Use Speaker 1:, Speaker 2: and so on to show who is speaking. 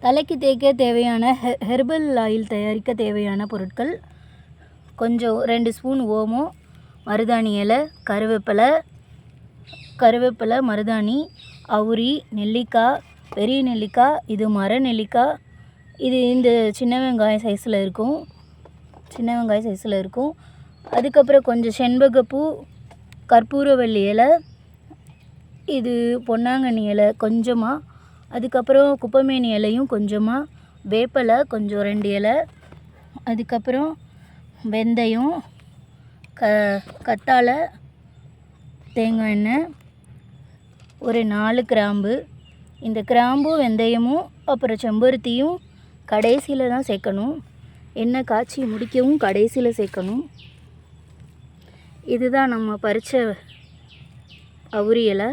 Speaker 1: தலைக்கு தேய்க்க தேவையான ஹெர்பல் ஆயில் தயாரிக்க தேவையான பொருட்கள்: கொஞ்சம் 2 ஸ்பூன் ஓமம், மருதாணி இலை, கருவேப்பிலை, மருதாணி, அவுரி, நெல்லிக்காய், பெரிய நெல்லிக்காய், இது மர நெல்லிக்காய், இது இந்த சின்ன வெங்காயம் சைஸில் இருக்கும். அதுக்கப்புறம் கொஞ்சம் செண்பகப்பூ, கற்பூரவள்ளி இலை, இது பொன்னாங்கண்ணி இலை கொஞ்சமாக, அதுக்கப்புறம் குப்பைமேனி இலையும் கொஞ்சமாக, வேப்பலை கொஞ்சம் 2 இலை, அதுக்கப்புறம் வெந்தயம், கத்தாழை, தேங்காய் எண்ணெய், ஒரு 4 கிராம்பு. இந்த கிராம்பும் வெந்தயமும் அப்புறம் செம்பருத்தியும் கடைசியில் தான் சேர்க்கணும். எண்ணெய் காய்ச்சி முடிக்கவும் கடைசியில் சேர்க்கணும். இதுதான் நம்ம பறித்த அவுரி இலை.